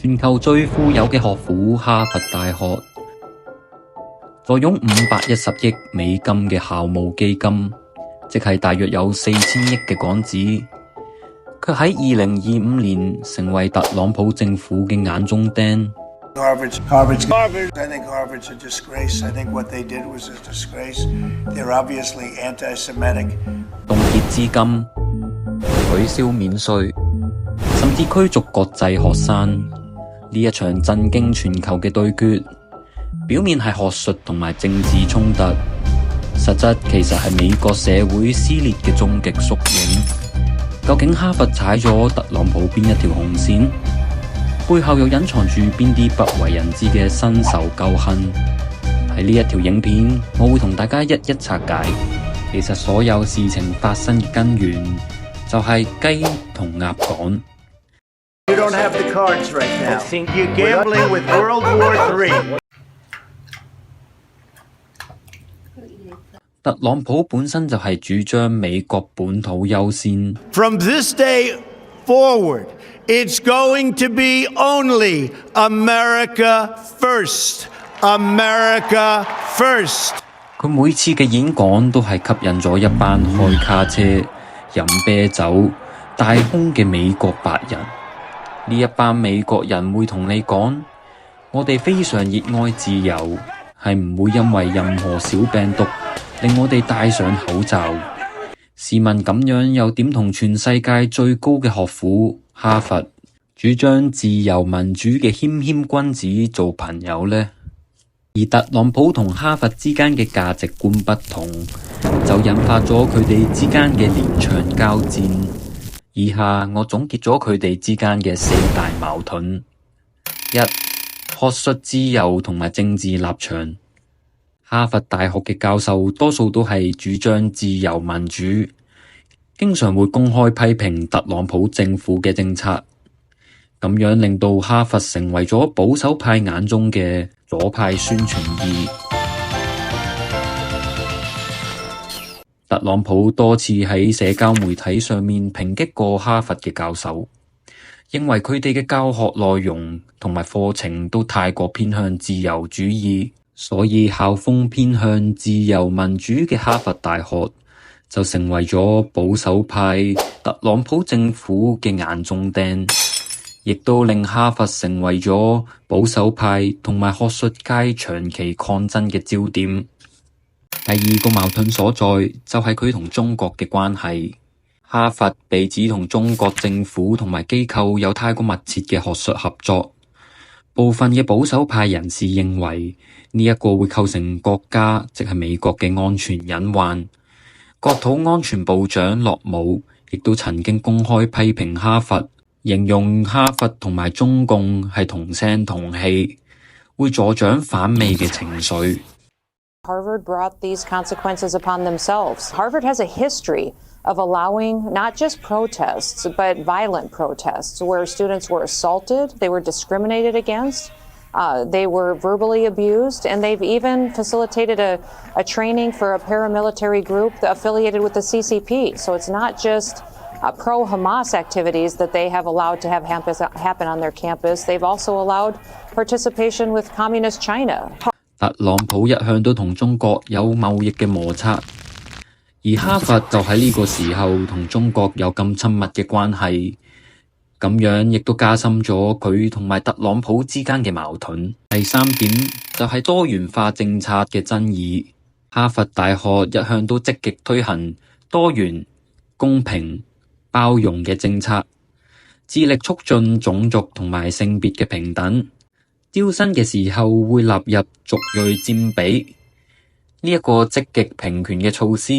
全球最富有嘅學府哈佛大學，坐擁510億美金嘅校務基金，即係大約有4000億嘅港紙，卻喺2025年成為特朗普政府嘅眼中釘。Harvard. I think Harvard's a disgrace. I think what they did was a disgrace. They're obviously anti-Semitic. 凍結資金、取消免稅，甚至驅逐國際學生。呢一場震驚全球嘅對決，表面係學術同埋政治衝突，實質其實係美國社會撕裂嘅終極縮影。究竟哈佛踩咗特朗普邊一條紅線？背後又隱藏住邊啲不為人知嘅新仇舊恨？喺呢一條影片，我會同大家一一拆解。其實所有事情發生嘅根源，就係雞同鴨講。You don't have the cards right now. You're gambling with World War III. 特朗普本身就係主張美國本土優先。From this day forward, it's going to be only America first. America first. 佢每次嘅演講都係吸引咗一班開卡車、飲啤酒、大胸嘅美國白人。呢一班美國人會同你講，我哋非常熱愛自由，係唔會因為任何小病毒令我哋戴上口罩。試問咁樣又點同全世界最高嘅學府哈佛主張自由民主嘅謙謙君子做朋友呢？而特朗普同哈佛之間嘅價值觀不同，就引發咗佢哋之間嘅連場交戰。以下我總結咗佢哋之間嘅4大矛盾： 1. 學術自由同埋政治立場。哈佛大學嘅教授多數都係主張自由民主，經常會公開批評特朗普政府嘅政策，咁樣令到哈佛成為咗保守派眼中嘅左派宣傳儀。特朗普多次喺社交媒體上面抨擊過哈佛嘅教授，認為佢哋嘅教學內容同埋課程都太過偏向自由主義，所以校風偏向自由民主嘅哈佛大學就成為咗保守派特朗普政府嘅眼中釘，亦都令哈佛成為咗保守派同埋學術界長期抗爭嘅焦點。第二個矛盾所在就係佢同中國嘅關係。哈佛被指同中國政府同埋機構有太過密切嘅學術合作，部分嘅保守派人士認為呢一個會構成國家，即係美國嘅安全隱患。國土安全部長洛姆亦都曾經公開批評哈佛，形容哈佛同埋中共係同聲同氣，會助長反美嘅情緒。Harvard brought these consequences upon themselves. Harvard has a history of allowing not just protests, but violent protests where students were assaulted, they were discriminated against, they were verbally abused, and they've even facilitated a training for a paramilitary group affiliated with the CCP. So it's not just pro-Hamas activities that they have allowed to have happen on their campus. They've also allowed participation with communist China. 特朗普一向都同中國有貿易嘅摩擦，而哈佛就喺呢個時候同中國有咁親密嘅關係，咁樣亦都加深咗佢同埋特朗普之間嘅矛盾。第三點就係多元化政策嘅爭議。哈佛大學一向都積極推行多元、公平、包容嘅政策，致力促進種族同埋性別嘅平等。招生嘅時候會納入族裔佔比，呢一個積極平權嘅措施。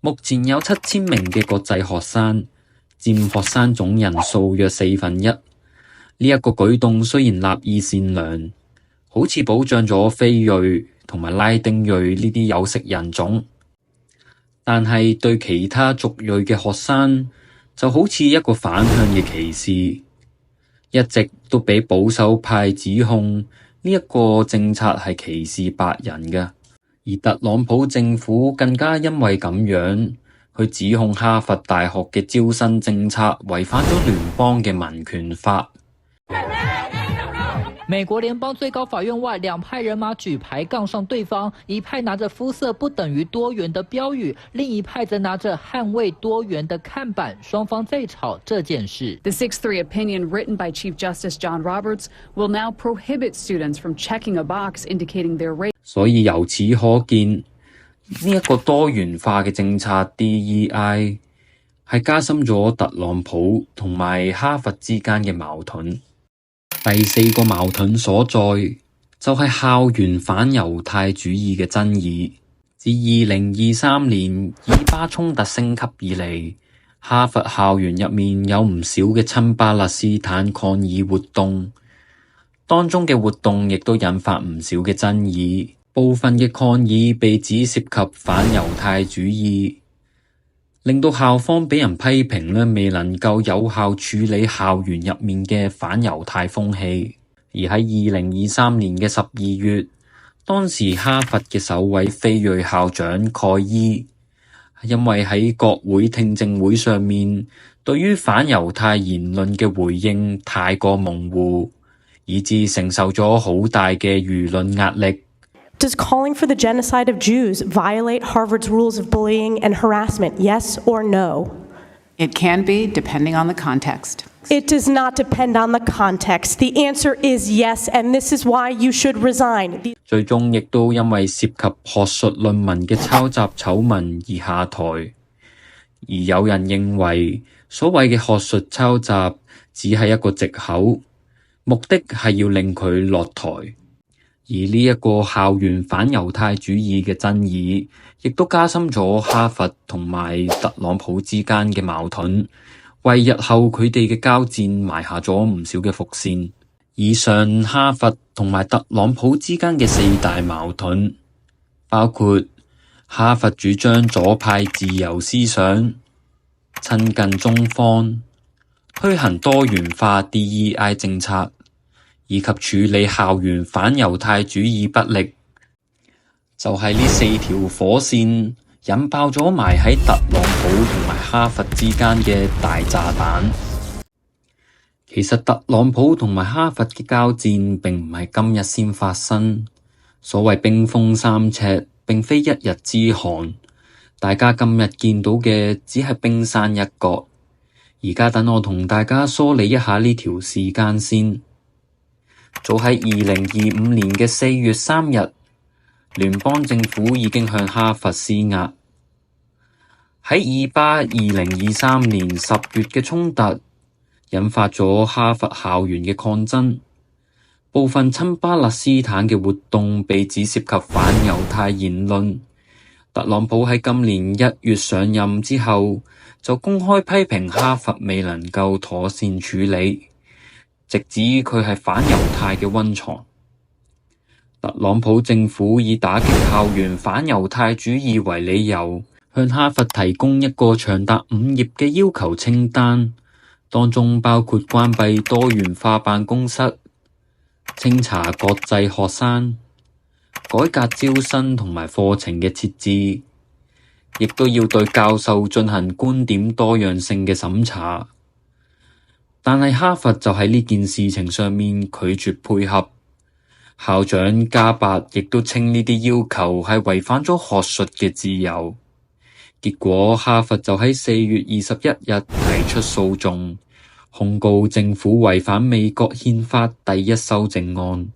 目前有7000名嘅國際學生，佔學生總人數約1/4。呢一個舉動雖然立意善良，好似保障咗非裔同埋拉丁裔呢啲有色人種，但係對其他族裔嘅學生就好似一個反向嘅歧視。一直都俾保守派指控呢一個政策係歧視白人嘅，而特朗普政府更加因為咁樣去指控哈佛大學嘅招生政策違反咗聯邦嘅民權法。美国聯邦最高法院外，兩派人馬舉牌槓上對方，一派拿着膚色不等於多元的標語，另一派則拿着捍衛多元的看板，雙方在吵這件事。The 6-3 opinion written by Chief Justice John Roberts will now prohibit students from checking a box indicating their race. 所以由此可見，呢一個多元化嘅政策 DEI 係加深咗特朗普同埋哈佛之間嘅矛盾。第四個矛盾所在就係校園反猶太主義嘅爭議。自2023年以巴衝突升級以嚟，哈佛校園入面有唔少嘅親巴勒斯坦抗議活動，當中嘅活動亦都引發唔少嘅爭議。部分嘅抗議被指涉及反猶太主義，令到校方俾人批評咧，未能夠有效處理校園入面嘅反猶太風氣。而喺2023年嘅12月，當時哈佛嘅首位非裔校長蓋伊，因為喺國會聽證會上面對於反猶太言論嘅回應太過模糊，以致承受咗好大嘅輿論壓力。Does calling for the genocide of Jews violate Harvard's rules of bullying and harassment? Yes or no? It can be, depending on the context. It does not depend on the context. The answer is yes, and this is why you should resign. 最終亦都因為涉及學術論文嘅抄襲醜聞而下台。而有人認為，所謂嘅學術抄襲只係一個藉口，目的係要令佢落台。而呢一個校園反猶太主義嘅爭議，亦都加深咗哈佛同埋特朗普之間嘅矛盾，為日後佢哋嘅交戰埋下咗唔少嘅伏線。以上哈佛同埋特朗普之間嘅四大矛盾，包括哈佛主張左派自由思想、親近中方、推行多元化 DEI 政策，以及處理校園反猶太主義不力，就係呢四條火線引爆咗埋喺特朗普同埋哈佛之間嘅大炸彈。其實特朗普同埋哈佛嘅交戰並唔係今日先發生，所謂冰封三尺並非一日之寒，大家今日見到嘅只係冰山一角。而家等我同大家梳理一下呢條時間線。早喺2025年嘅4月3日，聯邦政府已經向哈佛施壓。喺以巴2023年10月嘅衝突，引發咗哈佛校園嘅抗爭，部分親巴勒斯坦嘅活動被指涉及反猶太言論。特朗普喺今年1月上任之後，就公開批評哈佛未能夠妥善處理，直指佢係反猶太嘅溫床。特朗普政府以打擊校園反猶太主義為理由，向哈佛提供一個長達5頁嘅要求清單，當中包括關閉多元化辦公室、清查國際學生、改革招生同埋課程嘅設置，亦都要對教授進行觀點多樣性嘅審查。但係哈佛就喺呢件事情上面拒絕配合，校長加伯亦都稱呢啲要求係違反咗學術嘅自由。結果哈佛就喺4月21日提出訴訟，控告政府違反美國憲法第1修正案。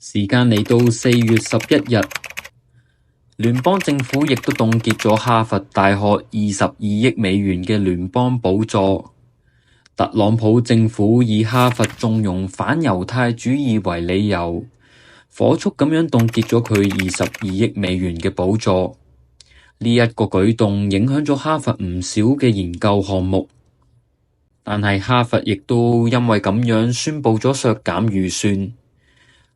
時間嚟到4月11日，聯邦政府亦都凍結咗哈佛大學22億美元嘅聯邦補助。特朗普政府以哈佛縱容反猶太主義為理由，火速咁樣凍結咗佢22億美元嘅補助。呢一個舉動影響咗哈佛唔少嘅研究項目，但係哈佛亦都因為咁樣宣布咗削減預算。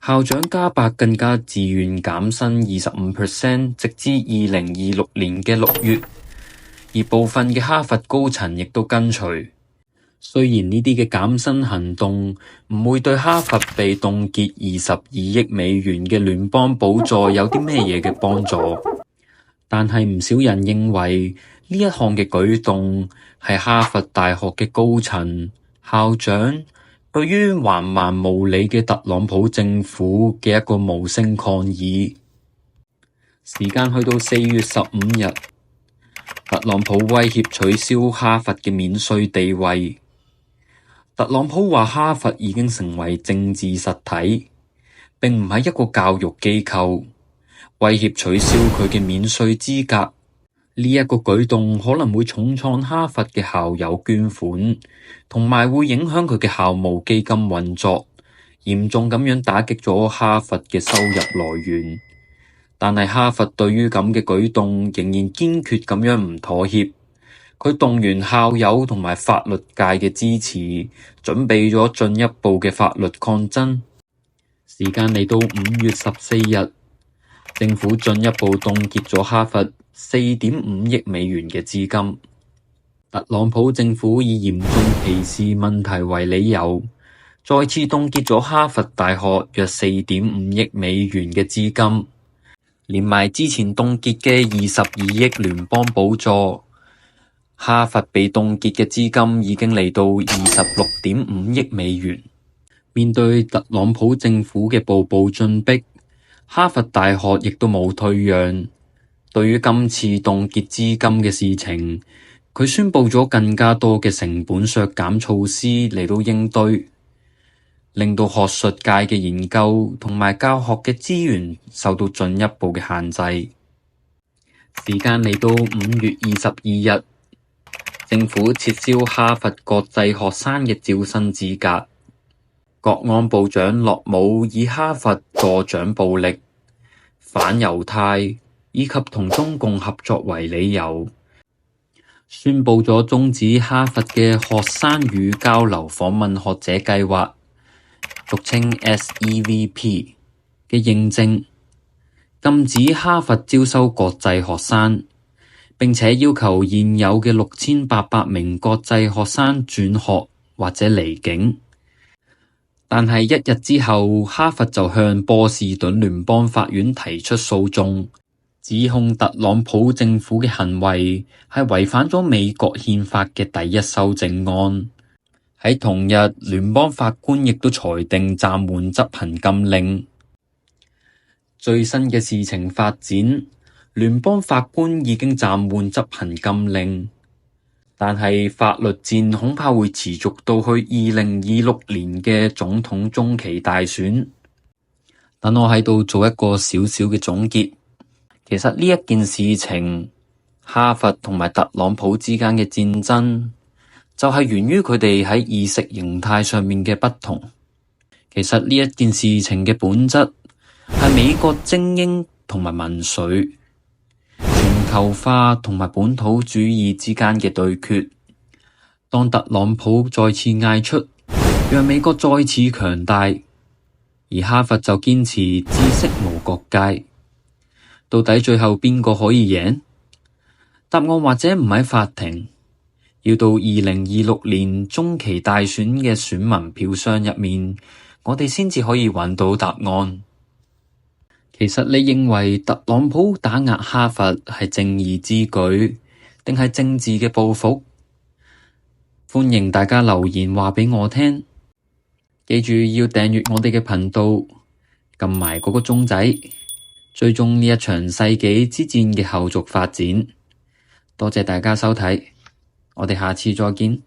校長加伯更加自願減薪25%，直至2026年嘅6月，而部分嘅哈佛高層亦都跟隨。雖然呢啲嘅減薪行動唔會對哈佛被凍結22億美元嘅聯邦補助有啲咩嘢嘅幫助，但係唔少人認為呢一項嘅舉動係哈佛大學嘅高層、校長、對於橫蠻無理嘅特朗普政府嘅一個無聲抗議。時間去到4月15日，特朗普威脅取消哈佛嘅免稅地位。特朗普話哈佛已經成為政治實體，並唔係一個教育機構，威脅取消佢嘅免稅資格。呢一個舉動可能會重創哈佛嘅校友捐款，同埋會影響佢嘅校務基金運作，嚴重咁樣打擊咗哈佛嘅收入來源。但係哈佛對於咁嘅舉動仍然堅決咁樣唔妥協，佢動員校友同埋法律界嘅支持，準備咗進一步嘅法律抗爭。時間嚟到5月14日，政府進一步凍結咗哈佛4.5億美元嘅資金。特朗普政府以嚴重歧視問題為理由，再次凍結咗哈佛大學約4.5億美元嘅資金，連埋之前凍結嘅22億聯邦補助，哈佛被凍結嘅資金已經嚟到26.5億美元。面對特朗普政府嘅步步進逼，哈佛大學亦都冇退讓。對於今次凍結資金嘅事情，佢宣布咗更加多嘅成本削減措施嚟到應對，令到學術界嘅研究同埋教學嘅資源受到進一步嘅限制。時間嚟到5月22日，政府撤銷哈佛國際學生嘅招生資格。國安部長洛姆以哈佛助長暴力、反猶太以及同中共合作為理由，宣布咗終止哈佛嘅學生與交流訪問學者計劃，俗稱 SEVP 嘅認證，禁止哈佛招收國際學生，並且要求現有嘅6800名國際學生轉學或者離境。但係1日之後，哈佛就向波士頓聯邦法院提出訴訟，指控特朗普政府嘅行為係違反咗美國憲法嘅第1修正案。喺同日，聯邦法官亦都裁定暫緩執行禁令。最新嘅事情發展，聯邦法官已經暫緩執行禁令，但係法律戰恐怕會持續到去2026年嘅總統中期大選。等我喺度做一個小小嘅總結。其實呢一件事情，哈佛同埋特朗普之間嘅戰爭，就係源於佢哋喺意識形態上面嘅不同。其實呢一件事情嘅本質係美國精英同埋民粹、全球化同埋本土主義之間嘅對決。當特朗普再次嗌出讓美國再次強大，而哈佛就堅持知識無國界，到底最後邊個可以贏？答案或者唔喺法庭，要到2026年中期大選嘅選民票箱入面，我哋先至可以揾到答案。其實你認為特朗普打壓哈佛係正義之舉，定係政治嘅報復？歡迎大家留言話畀我聽。記住要訂閱我哋嘅頻道，撳埋嗰個鐘仔，追蹤呢一場世紀之戰嘅後續發展。多謝大家收睇，我哋下次再見。